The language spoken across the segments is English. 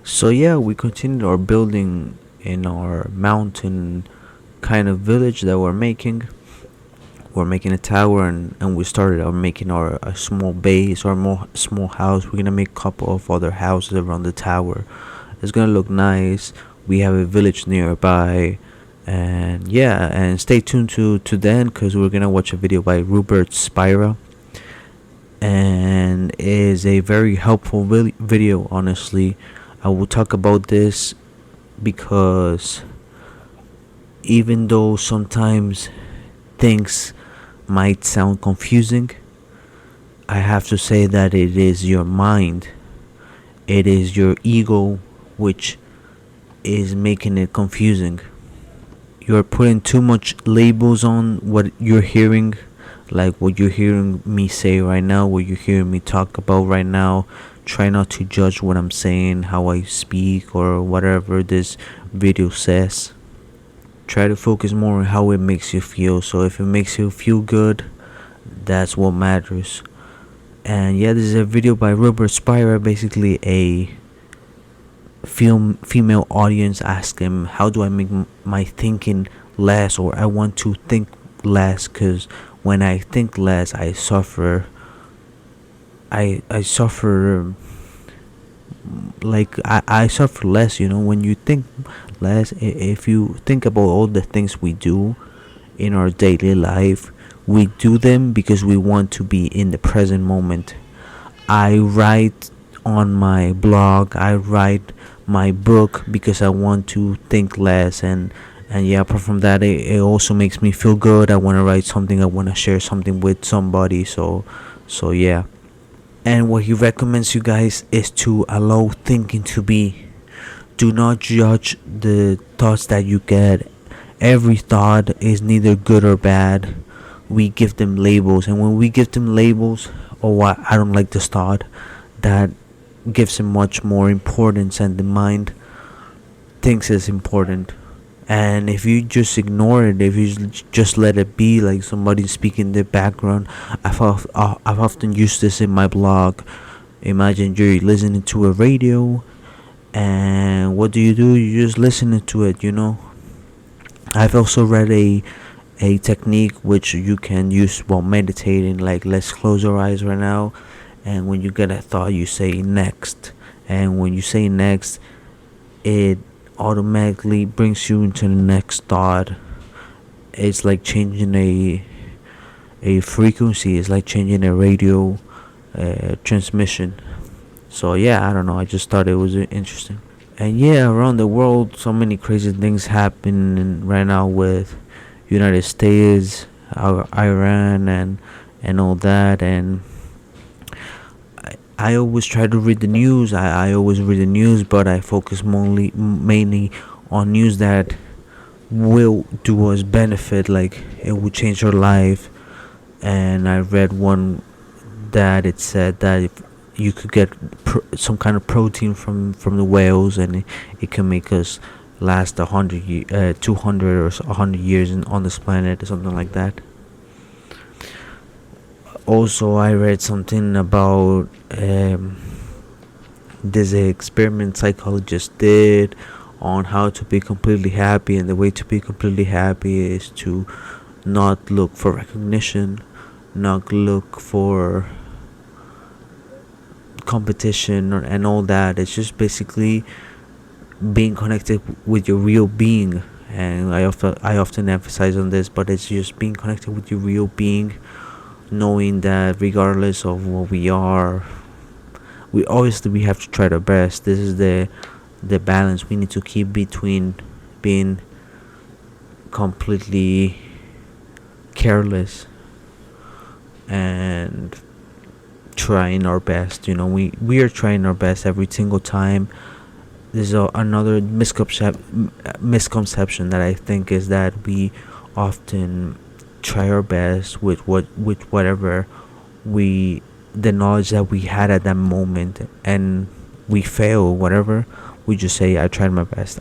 So yeah, we continued our building in our mountain kind of village that we're making. We're making a tower, and we started making our a small base or more small house. We're gonna make a couple of other houses around the tower. It's gonna look nice. We have a village nearby, and yeah, and stay tuned to then because we're gonna watch a video by Rubert Spira, and it is a very helpful video. Honestly, I will talk about this because even though sometimes things might sound confusing, I have to say that it is your mind, it is your ego which is making it confusing. You're putting too much labels on what you're hearing, like what you're hearing me say right now, what you're hearing me talk about right now. Try not to judge what I'm saying, how I speak, or whatever this video says. Try to focus more on how it makes you feel. So if it makes you feel good, that's what matters. And yeah, this is a video by Rubert Spira, basically a female audience ask him, how do I make my thinking less, or I want to think less, because when I think less I suffer. I suffer, like I suffer less, when you think less. If you think about all the things we do in our daily life, we do them because we want to be in the present moment. I write on my blog, I write my book because I want to think less, and yeah, apart from that, it also makes me feel good. I want to write something, I want to share something with somebody. So yeah. And what he recommends you guys is to allow thinking to be. Do not judge the thoughts that you get. Every thought is neither good or bad. We give them labels, and when we give them labels, oh, I don't like this thought, that gives them much more importance, and the mind thinks it's important. And if you just ignore it, if you just let it be, like somebody speaking in the background, I've often used this in my blog. Imagine you're listening to a radio, and what do? You just listen to it. I've also read a technique which you can use while meditating, like let's close our eyes right now, and when you get a thought you say next, and when you say next, it automatically brings you into the next thought. It's like changing a frequency. It's like changing a radio transmission. So yeah, I don't know, I just thought it was interesting. And yeah, around the world so many crazy things happen right now with United States, Iran, and all that. And I always try to read the news. I always read the news, but I focus mainly on news that will do us benefit, like it will change our life. And I read one that it said that if you could get some kind of protein from the whales, and it can make us last 200 or 100 years on this planet, or something like that. Also, I read something about this experiment psychologist did on how to be completely happy, and the way to be completely happy is to not look for recognition, not look for competition, and all that. It's just basically being connected with your real being. And I often emphasize on this, but it's just being connected with your real being, knowing that regardless of what we are, we have to try our best. This is the balance we need to keep between being completely careless and trying our best. We are trying our best every single time. There's another misconception that I think is that we often try our best with whatever we the knowledge that we had at that moment, and we fail whatever. We just say I tried my best,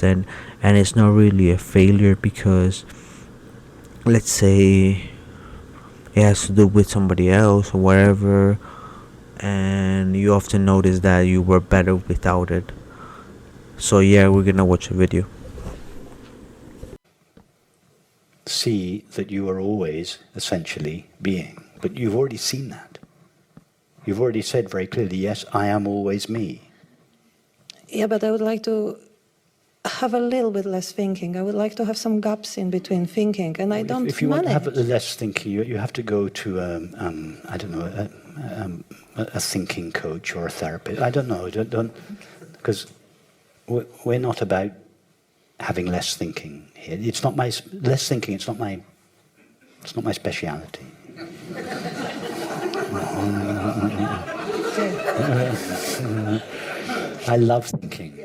and it's not really a failure, because let's say it has to do with somebody else or whatever. and you often notice that you were better without it. So yeah, we're gonna watch a video. See that you are always essentially being. But you've already seen that. You've already said very clearly, yes, I am always me. Yeah, but I would like to have a little bit less thinking. I would like to have some gaps in between thinking, and I don't If you manage. want to have less thinking, you have to go to, I don't know, a thinking coach or a therapist. I don't know, because we're not about having less thinking here. It's not my less thinking. It's not my speciality. I love thinking.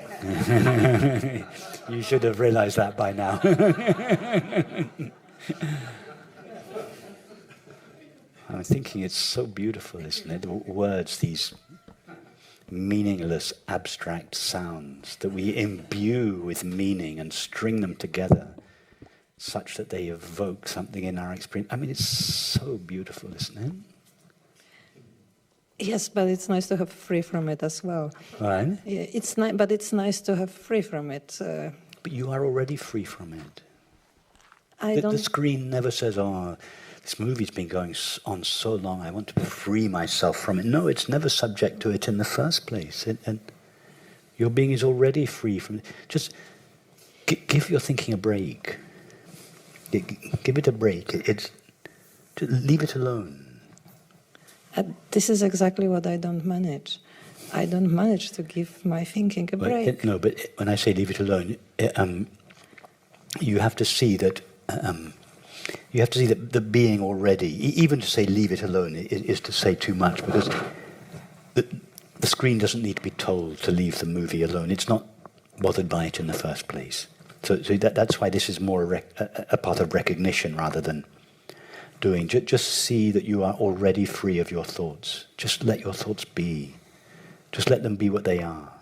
You should have realized that by now. I'm thinking it's so beautiful, isn't it? Words, these meaningless, abstract sounds that we imbue with meaning and string them together such that they evoke something in our experience. I mean, it's so beautiful, isn't it? Yes, but it's nice to have free from it as well. Right? Yeah, it's but it's nice to have free from it. But you are already free from it. I don't. The screen never says, "Oh, this movie's been going on so long. I want to free myself from it." No, it's never subject to it in the first place. And your being is already free from it. Just give your thinking a break. Give it a break. Leave it alone. This is exactly what I don't manage. I don't manage to give my thinking a break. No, but when I say leave it alone, you have to see that. You have to see that the being already, even to say leave it alone, is to say too much, because the screen doesn't need to be told to leave the movie alone. It's not bothered by it in the first place. So that's why this is more a part of recognition rather than doing. Just see that you are already free of your thoughts. Just let your thoughts be. Just let them be what they are.